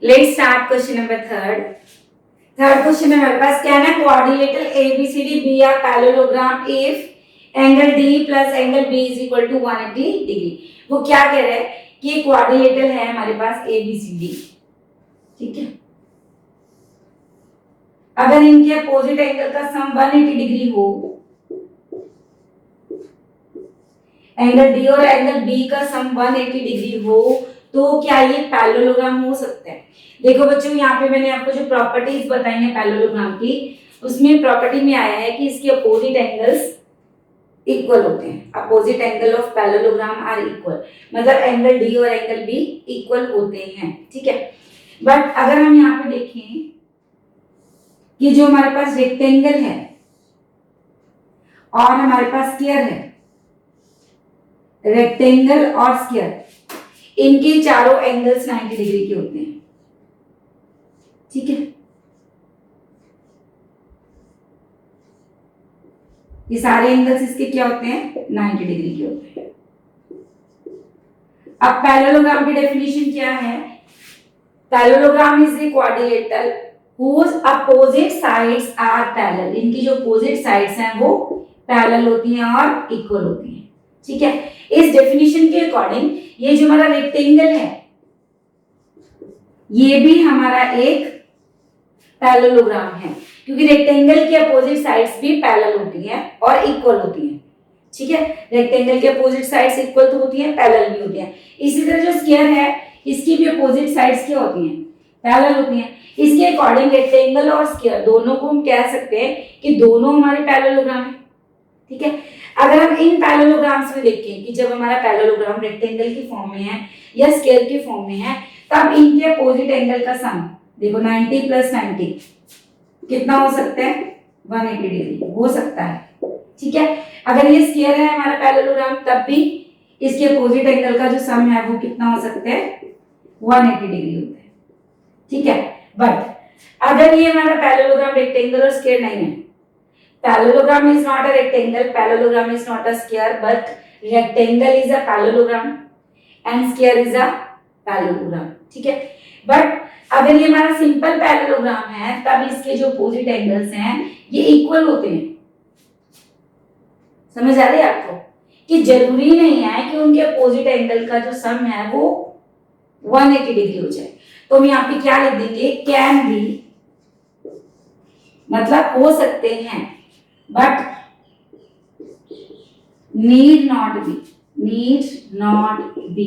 Let's start question number third question में हमारे पास क्या है, quadrilateral ABCD be are parallelogram if angle D plus angle B is equal to 180 degree. वो क्या कह रहे हैं कि क्वाड्रिलेटरल है हमारे पास ABCD, ठीक है। अगर इनके अपोजिट एंगल का सम 180 डिग्री हो, एंगल D और एंगल B का सम 180 डिग्री हो, तो क्या ये पैरेललोग्राम हो सकता है। देखो बच्चों, यहाँ पे मैंने आपको जो प्रॉपर्टीज बताई हैं पैरेललोग्राम की, उसमें प्रॉपर्टी में आया है कि इसके अपोजिट एंगल्स इक्वल होते हैं। Opposite angle of parallelogram are equal, मतलब एंगल D और एंगल B इक्वल होते हैं, ठीक है। बट अगर हम यहाँ पे देखें कि जो हमारे पास रेक्टेंगल है और हमारे पास स्क्वायर है, रेक्टेंगल और स्क्वायर, इनके चारों एंगल्स 90 डिग्री के होते हैं, ठीक है। ये सारे एंगल्स इसके क्या होते हैं, 90 डिग्री के होते हैं। अब पैरेललोग्राम की डेफिनेशन क्या है, parallelogram is a quadrilateral whose opposite sides are parallel। इनकी जो अपोजिट साइड्स हैं वो पैरेलल होती हैं और इक्वल होती हैं, ठीक है। इस डेफिनेशन के अकॉर्डिंग ये जो हमारा रेक्टेंगल है ये भी हमारा एक पैरेललोग्राम है, क्योंकि रेक्टेंगल के अपोजिट साइड्स भी पैरेलल होती हैं और इक्वल होती हैं, ठीक है। रेक्टेंगल के अपोजिट साइड्स इक्वल तो होती हैं, पैरेलल भी होती हैं। इसी तरह जो स्क्वायर है इसकी भी अपोजिट साइड्स क्या होती हैं, पैरेलल होती हैं। इसके अकॉर्डिंग रेक्टेंगल और स्क्वायर दोनों को हम कह सकते हैं कि दोनों हमारे पैरेललोग्राम है, ठीक है। अगर हम इन पैरेललोग्राम्स में देखें कि जब हमारा पैरेललोग्राम रेक्टेंगल की फॉर्म में है या स्क्वायर की फॉर्म में है, तब इनके अपोजिट एंगल का सम देखो 90 प्लस 90 कितना हो सकता है, 180 डिग्री हो सकता है, ठीक है। अगर ये स्क्वायर है हमारा पैरेललोग्राम, तब भी इसके अपोजिट एंगल का जो सम है वो कितना हो सकता है, 180 डिग्री होता है, ठीक है। बट अगर ये हमारा पैरेललोग्राम रेक्टेंगल और स्क्वायर नहीं है, parallelogram is not a rectangle, parallelogram is not a square, but rectangle is a parallelogram and square is a parallelogram, ठीक है। बट अगर ये हमारा सिंपल पैरेललोग्राम है, तब इसके जो अपोजिट एंगल्स हैं ये इक्वल होते हैं। समझ आ रही है आपको कि जरूरी नहीं है कि उनके अपोजिट एंगल का जो सम है वो 180 डिग्री हो जाए। तो हम यहाँ पे क्या लिख देंगे, कैन बी, मतलब हो सकते हैं, बट नीड नॉट बी,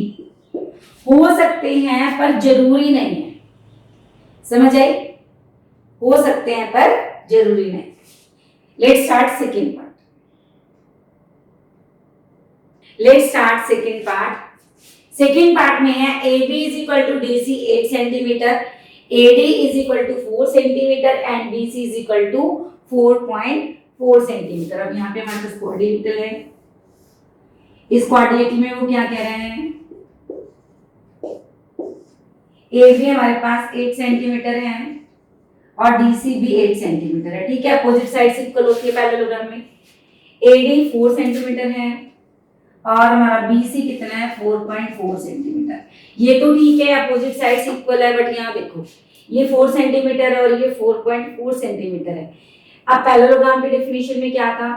हो सकते हैं पर जरूरी नहीं है। समझ आई, हो सकते हैं पर जरूरी नहीं। Let's start second part. Second part में है AB is equal to DC 8 centimetre, AD is equal to 4 centimetre and BC is equal to 4.4 centimetre. अब यहाँ पे हमारे पास क्वाड्रिलेटरल है, इस क्वाड्रिलेटरल में वो क्या कह रहे हैं, AB हमारे पास 8 सेंटीमीटर है और DC भी 8 सेंटीमीटर है, ठीक है। अपोजिट साइड्स इक्वल होती है पैरेललोग्राम में। AD 4 सेंटीमीटर है और हमारा BC कितना है, 4.4 सेंटीमीटर। ये तो ठीक है, अपोजिट साइड्स इक्वल है, बट यहाँ देखो ये 4 सेंटीमीटर है और ये 4.4 सेंटीमीटर है। अब पैरेललोग्राम की डेफिनेशन में क्या था,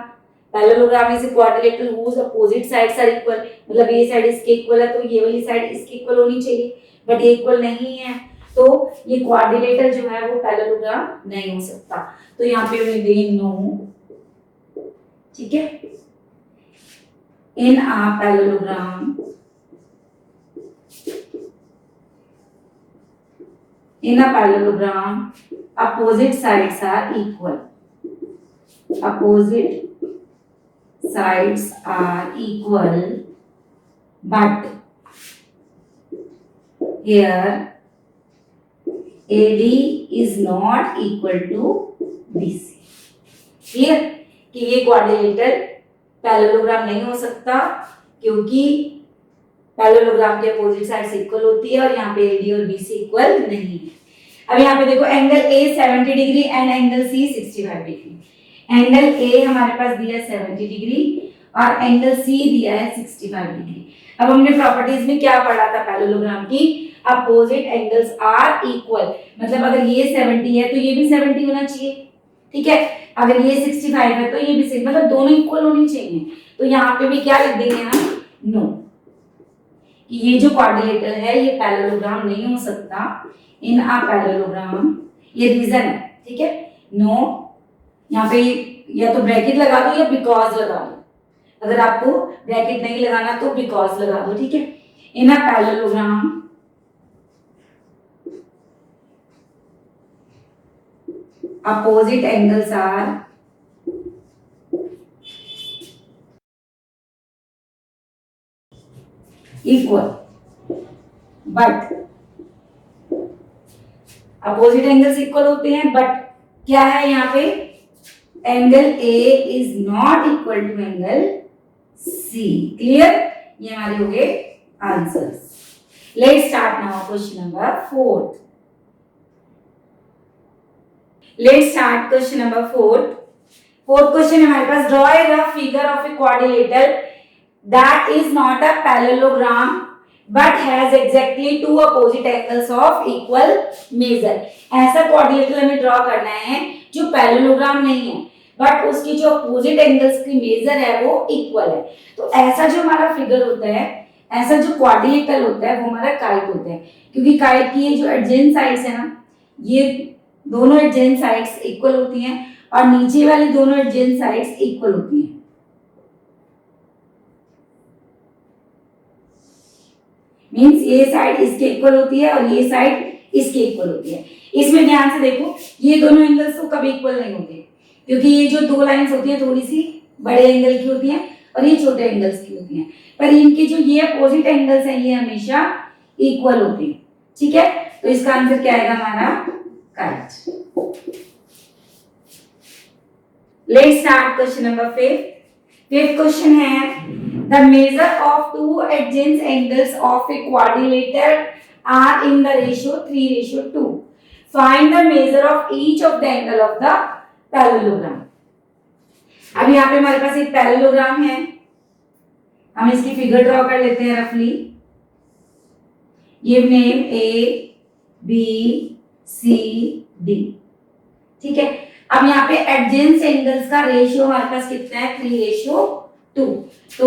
parallelogram is a quadrilateral whose opposite sides are equal, मतलब ये साइड इसके इक्वल है तो ये वाली साइड इसके इक्वल होनी चाहिए, बट ये इक्वल नहीं है, तो ये क्वाड्रिलेटरल जो है वो पैरेललोग्राम नहीं हो सकता। तो यहाँ पे मैं देंगे नो, ठीक है। In a parallelogram, opposite sides are equal. Opposite sides are equal, but here AD is not equal to BC. Clear? कि ये क्वाड्रिलेटरल पैरेललोग्राम नहीं हो सकता, क्योंकि पैरेललोग्राम के अपोजिट साइड्स इक्वल होती है और यहाँ पे AD और BC इक्वल नहीं है। अब यहाँ पे देखो angle A 70 degree and angle C 65 degree. Angle A हमारे पास दिया है 70 डिग्री और एंगल C दिया है 65 डिग्री। अब हमने प्रॉपर्टीज में क्या पढ़ा था पैरेललोग्राम की, अपोजिट एंगल्स आर इक्वल, मतलब अगर ये 70 है तो ये भी 70 होना चाहिए, ठीक है। अगर ये 65 है तो ये भी 60, मतलब दोनों इक्वल होनी चाहिए। तो यहाँ पे भी क्या लिख देंगे हम, नो, ये जो क्वाड्रिलेटरल है ये पैरेललोग्राम नहीं हो सकता इन अ पैरेललोग्राम, ये रीजन है, ठीक है। नो, यहाँ पे या तो ब्रैकेट लगा दो या बिकॉज लगा दो, अगर आपको ब्रैकेट नहीं लगाना तो बिकॉज लगा दो, ठीक है। In a parallelogram opposite angles are equal, but opposite angles equal होते हैं, बट क्या है यहाँ पे, angle A is not equal to angle C. Clear, ये हमारे हो गए answers. Let's start now question number 4। Let's start question number 4। Fourth question हमारे पास, draw a rough figure of a quadrilateral that is not a parallelogram but has exactly two opposite angles of equal measure। ऐसा quadrilateral हमें draw करना है जो parallelogram नहीं है, but उसकी जो अपोजिट एंगल्स की मेजर है वो इक्वल है। तो ऐसा जो हमारा फिगर होता है, ऐसा जो क्वाड्रिलेटरल होता है वो हमारा काइट होता है, क्योंकि काइट की ये जो एडजेंट साइड्स है ना, ये दोनों एडजेंट साइड्स इक्वल होती हैं और नीचे वाली दोनों एडजेंट साइड्स इक्वल होती हैं। मींस ये साइड इसके इक्वल होती है और ये साइड इसके इक्वल होती है। इसमें ध्यान से देखो, ये दोनों एंगल्स तो कभी इक्वल नहीं होते, क्योंकि ये जो दो लाइंस होती हैं थोड़ी सी बड़े एंगल की होती हैं और ये छोटे एंगल्स की होती हैं, पर इनके जो ये अपोजिट एंगल्स हैं ये हमेशा इक्वल होते हैं, ठीक है। तो इसका आंसर क्या आएगा हमारा, kite. Let's start question number 5। Fifth question है, the measure of two adjacent angles of a quadrilateral are in the ratio 3:2। Find the measure of each of the angle of the parallelogram। अब यहाँ पे हमारे पास एक parallelogram है, हम इसकी figure draw कर लेते हैं रफली। Give name A B C D, ठीक है। अब यहाँ पे एडजेंट एंगल्स का रेशियो हमारे पास कितना है, 3:2। तो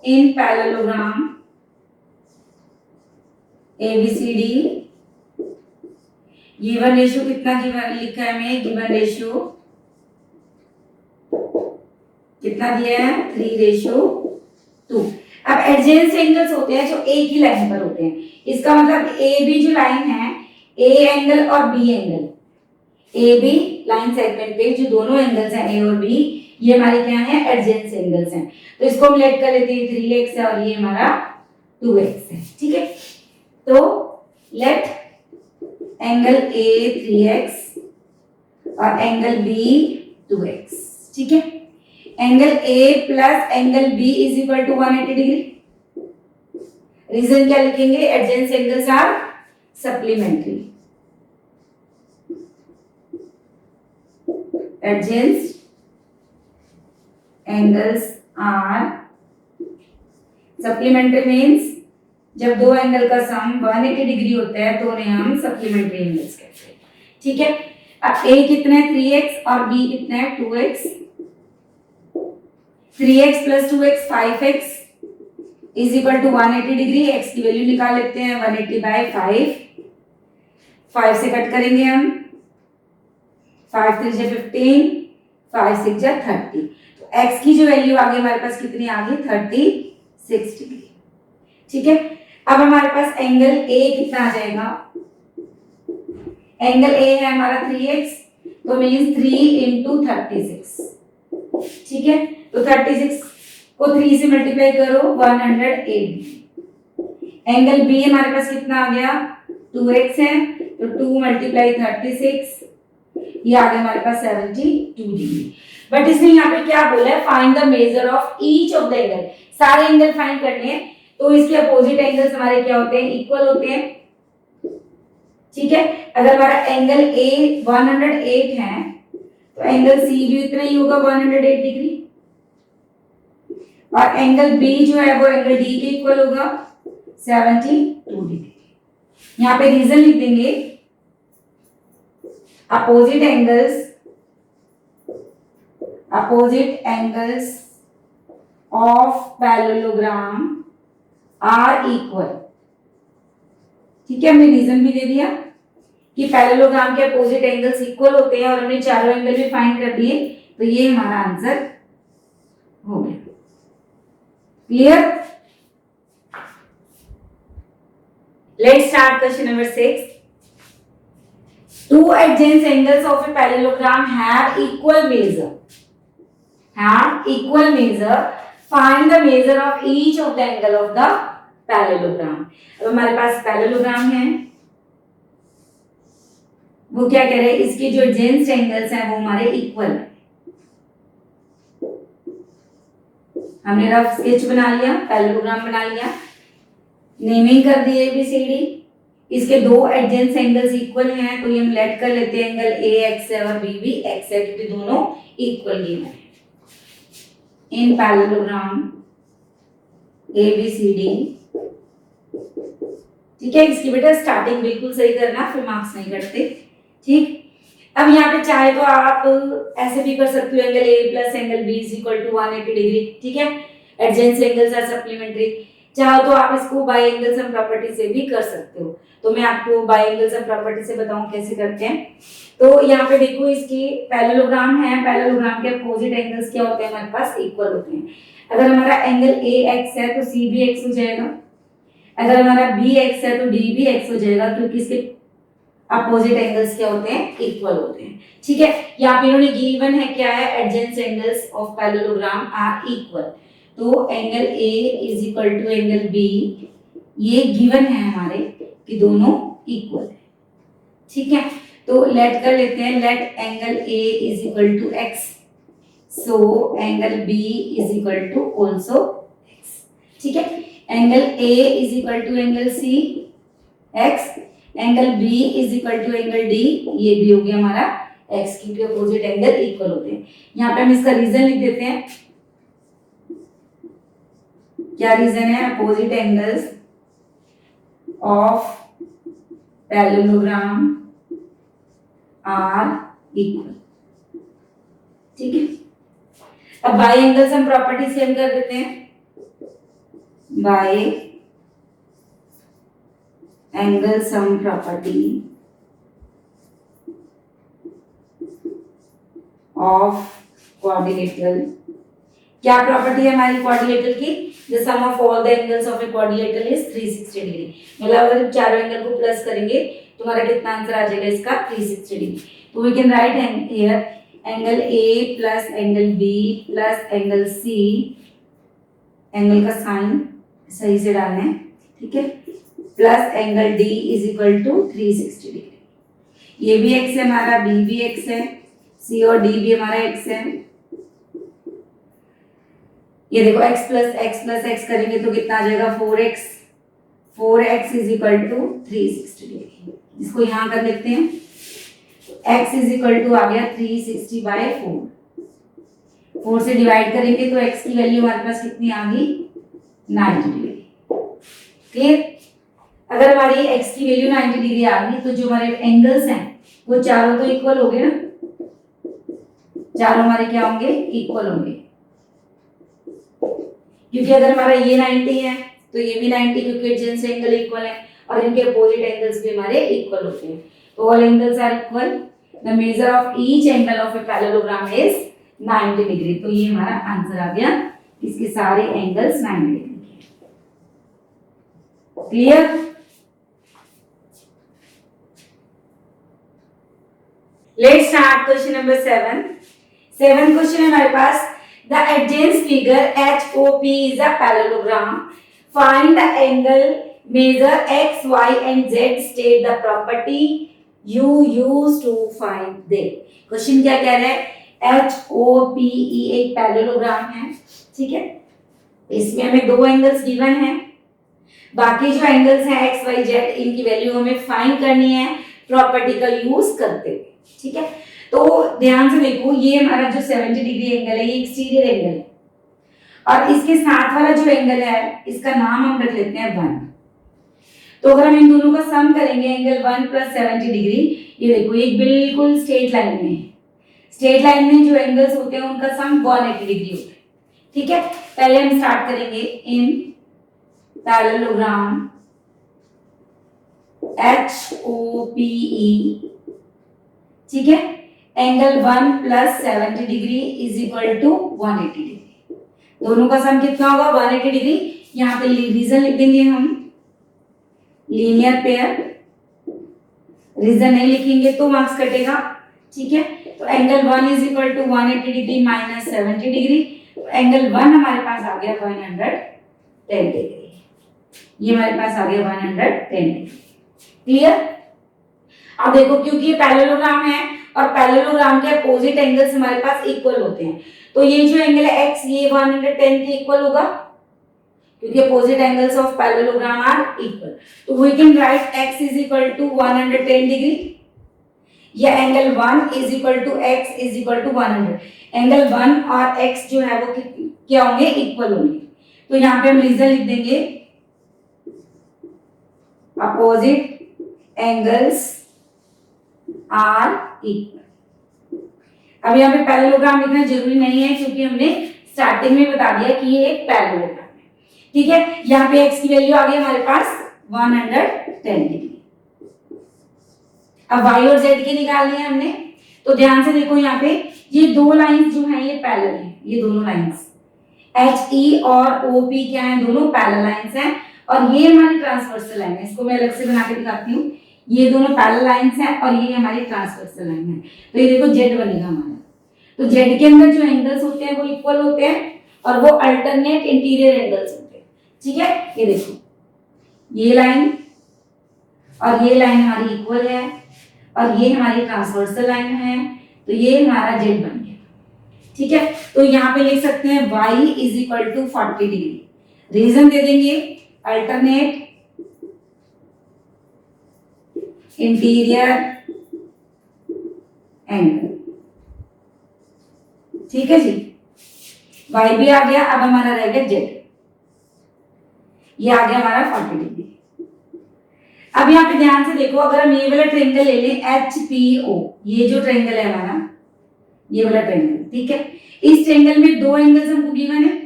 इन पैरेललोग्राम ABCD गिवन रेशियो कितना गिवन लिखा है, हमें गिवन रेशियो कितना दिया है, 3:2। अब एडजेंट एंगल्स होते हैं जो एक ही लाइन पर होते हैं, इसका मतलब AB जो लाइन है, A एंगल और B angle, AB line segment पे जो दोनों एंगल्स हैं A और B, ये हमारे क्या है, एडजेंट एंगल्स हैं। तो इसको हम लेट कर लेते हैं 3x है और ये हमारा 2x है, ठीक है। तो लेट एंगल A 3x और एंगल B 2x, ठीक है। Angle A plus angle B is equal to 180 degree. Reason क्या लिखेंगे, adjacent angles are supplementary, adjacent angles are supplementary, means जब दो एंगल का सम 180 डिग्री होता है तो उन्हें हम सप्लीमेंट्री एंगल्स कहते हैं, ठीक है। अब A कितना है 3x और B कितना है 2x। 3x plus 2x 5x is equal to 180 degree. x की वैल्यू निकाल लेते हैं, 180/5, 5 से कट करेंगे हम, 5 3 जा 15, 5 6 जा 30। तो x की जो वैल्यू आ गई हमारे पास कितनी आ गई, 36 डिग्री, ठीक है। अब हमारे पास एंगल A कितना आ जाएगा, एंगल A है हमारा 3x, तो मींस 3 × 36, ठीक है। तो 36 को 3 से मल्टीप्लाई करो, 108। एंगल B हमारे पास कितना आ गया, 2x है, तो 2 × 36, ये आ गया हमारे पास 72 डिग्री। बट इसने यहाँ पे क्या बोला है, find the measure of each of the angle. सारे एंगल फाइंड करने हैं, तो इसके अपोजिट एंगल्स हमारे क्या होते हैं, इक्वल होते हैं, ठीक है। अगर हमारा एंगल A 108 है तो एंगल C भी उतना ही होगा, 108 डिग्री, और एंगल B जो है वो एंगल D के इक्वल होगा, 72 डिग्री। यहाँ पे रीजन लिख देंगे, opposite angles of parallelogram are equal. ठीक है, हमने रीजन भी दे दिया कि पैरेललोग्राम के अपोजिट एंगल्स इक्वल होते हैं और हमने चारों एंगल भी फाइंड कर दिए, तो ये हमारा आंसर हो गया। Clear? Let's start question number 6। Two adjacent angles of a parallelogram have equal measure. Find the measure of each of the angle of the parallelogram. अब हमारे पास पैरेललोग्राम है, वो क्या कह रहे हैं, इसके जो एडजेसेंट एंगल्स हैं वो हमारे इक्वल है। हमने रफ स्केच बना लिया, पैरेललोग्राम बना लिया, नेमिंग कर दी ABCD। इसके दो एडजेसेंट एंगल्स इक्वल हैं, तो ये हम लेट कर लेते हैं, एंगल AX है और B भी X है, क्योंकि दोनों इक्वल गिवन है। इन पैरेललोग्राम ABCD, ठीक है। इसकी बेटा स्टार्टिंग बिल्कुल सही करना, फिर मार्क्स नहीं कटते। ठीक, अब यहाँ पे चाहे तो आप ऐसे भी कर सकते हो, angle A plus angle B is equal to 180 degree. ठीक है, एडजेसेंट एंगल्स आर सप्लीमेंट्री। चाहो तो आप इसको बाय एंगल सम प्रॉपर्टी से भी कर सकते हो, तो मैं आपको बाय एंगल सम प्रॉपर्टी से बताऊं कैसे करते हैं। तो यहाँ पे देखो, इसके पैरेललोग्राम है, पैरेललोग्राम के अपोजिट एंगल्स क्या होते हैं, हमारे पास इक्वल होते हैं। अगर हमारा एंगल AX है तो C भी X हो जाएगा, अगर हमारा BX है तो D भी X हो जाएगा, क्योंकि इसके अपोजिट एंगल्स क्या होते हैं, इक्वल होते हैं। ठीक है, यहाँ पे इन्होंने गिवन है क्या है, adjacent angles of parallelogram are equal. तो angle A is equal to angle B, ये गिवन है हमारे कि दोनों इक्वल है। ठीक है, तो लेट कर लेते हैं, let angle A is equal to X, so angle B is equal to also X। ठीक है, angle A is equal to angle C X, angle B is equal to angle D, ये भी हो गया हमारा X, क्योंकि opposite angle equal होते हैं। यहाँ पे हम इसका रीजन लिख देते हैं। क्या रीजन है, opposite angles of parallelogram are equal. ठीक है, अब by angle sum property same कर देते हैं, by angle sum property of quadrilateral. क्या प्रॉपर्टी है हमारी क्वाड्रिलेटरल की, the sum of all the angles of a quadrilateral is 360 degree. मतलब अगर चारों एंगल को प्लस करेंगे तो हमारा कितना आंसर आ जाएगा इसका, 360 डिग्री। तो we can write here angle A plus angle B plus angle C, angle का साइन सही से डालना है। ठीक है, plus angle D is equal to 360 degree. ये भी X है हमारा, B भी X है, C और D भी हमारा X है। ये देखो x प्लस x करेंगे तो कितना आ जाएगा, 4x। 4x is equal to 360 degree. इसको यहाँ कर लेते हैं, x इज इक्वल टू आ गया 360 बाय 4। 4 से डिवाइड करेंगे तो x की वैल्यू हमारे पास कितनी आ गई, 90 डिग्री। क्लियर? अगर हमारी x की वैल्यू 90 डिग्री आ गई तो जो हमारे एंगल्स हैं वो चारों तो इक्वल हो गए ना, चारों हमारे क्या होंगे, इक्वल होंगे। क्योंकि अगर हमारा ये 90 है तो ये भी 90, क्योंकि एडजेसेंट एंगल इक्वल है और इनके अपोजिट एंगल्स भी हमारे इक्वल होते हैं। तो all angles are equal, the measure of each angle of a parallelogram is 90 degree. तो ये हमारा आंसर आ गया, इसके सारे एंगल्स 90 डिग्री के। Clear? Let's start question number 7 question है हमारे पास, the adjacent figure HOP is a parallelogram. Find the angle, measure x, y and z. State the property you use to find them. Question क्या कह रहा है, HOPE एक parallelogram है। ठीक है, इसमें हमें दो एंगल्स गिवन हैं, बाकी जो एंगल्स हैं x, y, z, इनकी वैल्यू हमें फाइंड करनी है प्रॉपर्टी का यूज करते हुए। ठीक है, तो ध्यान से देखो, ये हमारा जो 70 डिग्री एंगल है ये एक्सटीरियर एंगल है, और इसके साथ वाला जो एंगल है इसका नाम हम रख लेते हैं 1। तो अगर हम इन दोनों का सम करेंगे एंगल 1 + 70 डिग्री, ये देखो ये बिल्कुल स्ट्रेट लाइन में है। स्ट्रेट लाइन में जो एंगल्स होते हैं उनका सम 180 डिग्री होता है। ठीक है, पहले हम स्टार्ट करेंगे इन पैरेललोग्राम HOPE, ठीक है, एंगल 1 + 70 डिग्री = 180 डिग्री। दोनों का सम कितना होगा? 180 डिग्री। यहाँ पे रीजन लिख देंगे हम, लीनियर पेयर। रीजन नहीं लिखेंगे तो मार्क्स कटेगा। ठीक है, तो एंगल 1 = 180 डिग्री - 70 डिग्री, तो एंगल 1 हमारे पास आ गया 110 डिग्री। ये हमारे पास आ गया 110 डिग्री। क्लियर? अब देखो क्योंकि ये पैरेललोग्राम है और पैरेललोग्राम के अपोजिट एंगल्स हमारे पास इक्वल होते हैं, तो ये जो एंगल है x ये 110 के इक्वल होगा क्योंकि opposite angles of parallelogram are equal. तो we can write x = 110 degree या एंगल 1 = x = 100। एंगल 1 और x जो है वो क्या होंगे? इक्वल होंगे। तो यहाँ पे हम रीजन लिख देंगे, अपोजिट एंगल्स आर इक्वल। अब यहाँ पे पैरेललोग्राम लिखना जरूरी नहीं है क्योंकि हमने स्टार्टिंग में बता दिया कि ये एक पैरेललोग्राम है। ठीक है, यहाँ पे x की वैल्यू आ गई हमारे पास 110 डिग्री। अब y और z की निकालनी है हमने, तो ध्यान से देखो यहाँ पे ये दो लाइंस जो हैं ये पैरेलल हैं। ये दोनों लाइंस HE और OP क्या है? दोनों पैरेलल लाइंस हैं और ये हमारी ट्रांसवर्सल लाइन है। इसको मैं अलग से बना के दिखाती हूँ। ये दोनों पैरेलल लाइंस हैं और ये हमारी ट्रांसवर्सल लाइन है। तो ये देखो z बनेगा हमारा। तो z के अंदर जो एंगल्स होते हैं वो इक्वल होते हैं और वो अल्टरनेट इंटीरियर एंगल्स होते हैं। ठीक है, ये देखो ये लाइन और ये लाइन हमारी इक्वल है और ये हमारी ट्रांसवर्सल लाइन है, तो ये हमारा z बन गया। ठीक है, तो यहाँ पे लिख सकते हैं y = 40 डिग्री। रीजन दे देंगे, अल्टरनेट इंटीरियर एंगल। ठीक है जी, y भी आ गया। अब हमारा रह गया z, ये आ गया हमारा 40 डिग्री। अब यहाँ पे ध्यान से देखो, अगर हम ये वाला ट्रायंगल ले लें HPO, ये जो ट्रायंगल है हमारा, ये वाला ट्रायंगल, ठीक है, इस ट्रायंगल में दो एंगल्स हमको गिवन है।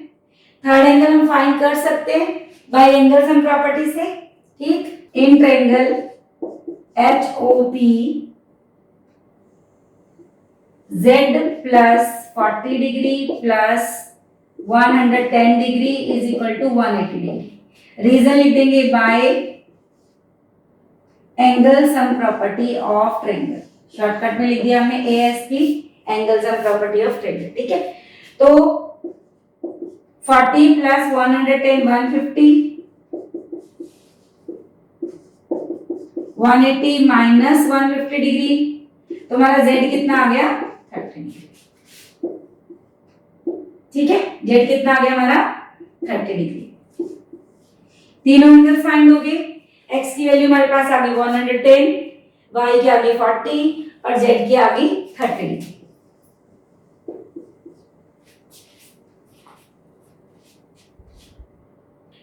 थर्ड एंगल हम फाइंड कर सकते हैं बाय एंगल सम प्रॉपर्टी से। ठीक, in triangle HOP z + 40 degree + 110 degree = 180 degree. Reason लिख देंगे by angle sum property of triangle. Shortcut में लिख दिया हमने ASP, angle sum property of triangle. ठीक है, तो 40 + 110 150, 180 - 150 डिग्री, तो हमारा z कितना आ गया? 30 डिग्री। ठीक है, z कितना आ गया हमारा? 30 डिग्री। तीनों एंगल्स फाइंड हो गए। x की वैल्यू हमारे पास आ गई 110, y की आ गई 40 और z की आ गई 30 degree.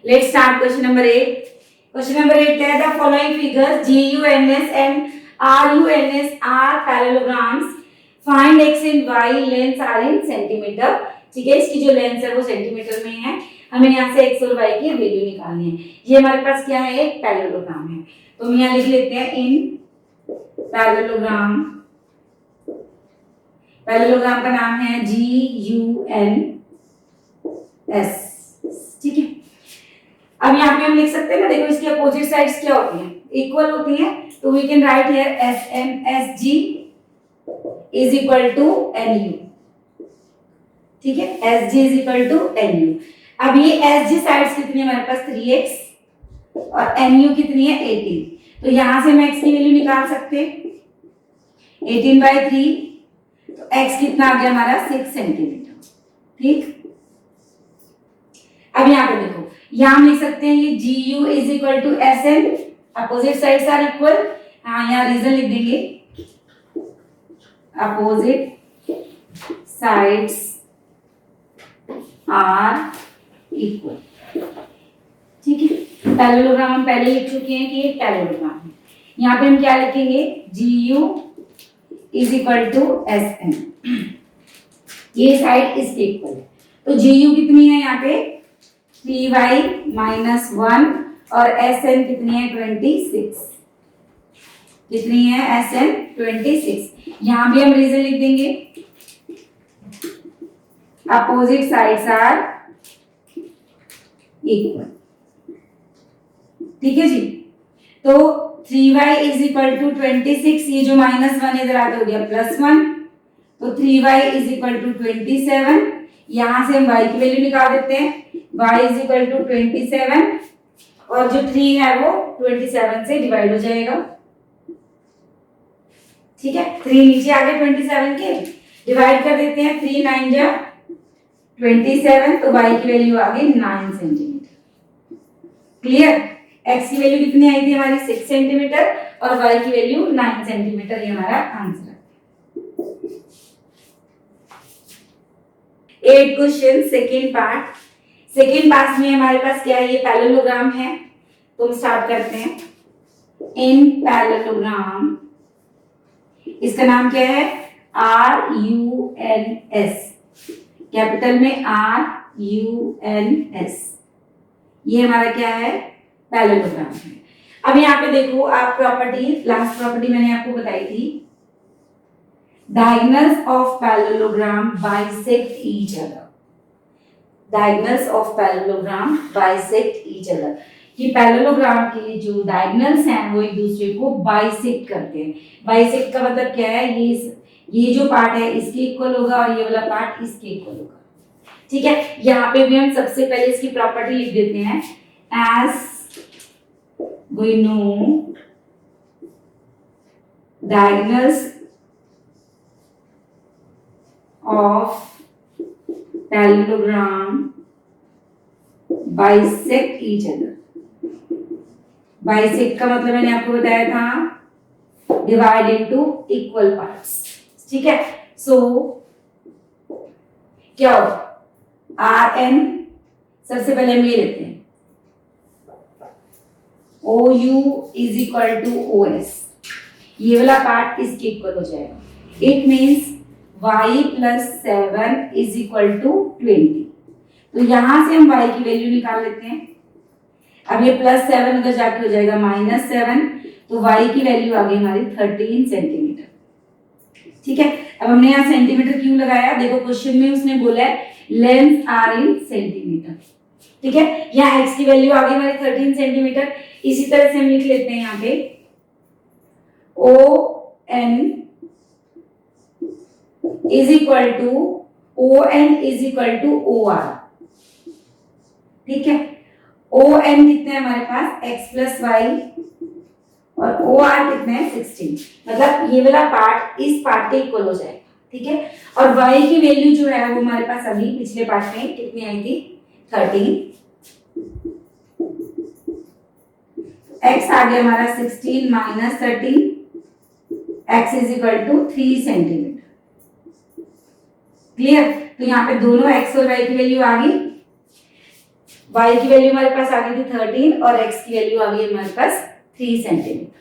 Let's start question number 8। Question number 8 कहता है the following figures GUNS and RUNS are parallelograms, find x and y length are in centimetre. ठीक है, इसकी जो लेंथ है वो सेंटीमीटर में है। हमें यहाँ से x और y की वैल्यू निकालनी है। ये हमारे पास क्या है? एक पैरेललोग्राम है। तो हम यहाँ लिख लेते हैं इन पैरेललोग्राम। पैरेललोग्राम का नाम है GUNS। ठीक है, अब यहाँ पे हम लिख सकते हैं ना, देखो इसकी अपोजिट साइड्स क्या होती हैं? इक्वल होती हैं। तो we can write here SMSG = NU। ठीक है, SG = NU। अब ये SG साइड्स कितनी है हमारे पास? 3x और NU कितनी है? 18। तो यहां से हम x की वैल्यू निकाल सकते हैं 18/3। तो x कितना आ गया हमारा? 6 सेंटीमीटर। ठीक, अब यहाँ पे देखो, यहाँ हम लिख सकते हैं ये GU = SN, opposite sides are equal. हाँ, यहाँ रीजन लिख देंगे, अपोजिट साइड्स आर इक्वल। ठीक है, पैरेललोग्राम हम पहले लिख चुके हैं कि ये पैरेललोग्राम है। यहाँ पे हम क्या लिखेंगे, GU is equal to SN, ये साइड इसके इक्वल है। तो GU कितनी है यहाँ पे 3y माइनस 1 और SN कितनी है 26, कितनी है SN 26। यहाँ भी हम रीजन लिख देंगे, अपोजिट साइड्स आर इक्वल, ठीक है जी। तो 3y इज इक्वल टू 26, ये जो -1 इधर आके हो गया +1, तो 3y इज इक्वल टू 27। यहां से हम y की वैल्यू निकाल देते हैं, y इज इक्वल टू 27 और जो 3 है वो 27 से डिवाइड हो जाएगा, ठीक है। 3 नीचे आ गए 27 के, डिवाइड कर देते हैं, 3 9 जा 27, तो y की वैल्यू आ गई 9 सेंटीमीटर। क्लियर। x की वैल्यू कितनी आई थी हमारी 6 सेंटीमीटर और y की वैल्यू 9 सेंटीमीटर, ये हमारा आंसर है। 8 question second part. Second part में हमारे पास क्या है, ये पैरेललोग्राम है, तो हम स्टार्ट करते हैं। इन पैरेललोग्राम, इसका नाम क्या है RUNS, कैपिटल में RUNS, ये हमारा क्या है पैरेललोग्राम है। अब यहाँ पे देखो आप प्रॉपर्टी, लास्ट प्रॉपर्टी मैंने आपको बताई थी, diagonals of parallelogram bisect each other, diagonals of parallelogram bisect each other, कि पैरेललोग्राम के जो डायगोनल्स हैं वो एक दूसरे को बाइसेक्ट करते हैं। बाइसेक्ट का मतलब क्या है, ये जो पार्ट है इसके इक्वल होगा और ये वाला पार्ट इसके इक्वल होगा, ठीक है। यहाँ पे भी हम सबसे पहले इसकी प्रॉपर्टी लिख देते हैं, as we know diagonals of parallelogram bisect each other। bisect का मतलब मैंने आपको बताया था divide into equal parts, ठीक है। सो क्या होगा RN, सबसे पहले हम ये लेते हैं OU is equal to OS, ये वाला पार्ट इसके इक्वल हो जाएगा। It means y plus 7 is equal to 20। तो यहां से हम y की वैल्यू निकाल लेते हैं। अब ये +7 उधर जाके हो जाएगा -7, तो y की वैल्यू आ गई हमारी 13 सेंटीमीटर, ठीक है। अब हमने यहाँ सेंटीमीटर क्यों लगाया, देखो क्वेश्चन में उसने बोला है लेंथ आर इन सेंटीमीटर, ठीक है। यहाँ x की वैल्यू आ गई हमारी 13 सेंटीमीटर। इसी तरह से हम लिख लेते हैं यहाँ पे ON is equal to OR, ठीक है। ON कितने हैं हमारे पास x प्लस y और OR कितने हैं 16, मतलब ये वाला पार्ट इस पार्ट के इक्वल हो जाएगा, ठीक है। और y की वैल्यू जो है वो हमारे पास अभी पिछले पार्ट में कितनी आई थी 13, x आ गया हमारा 16 minus 13, x is equal to 3 centimetre. Clear. तो यहाँ पे दोनों x और y की वैल्यू आ गई, y की वैल्यू हमारे पास आ गई थी 13 और x की वैल्यू आ गई हमारे पास 3 सेंटीमीटर।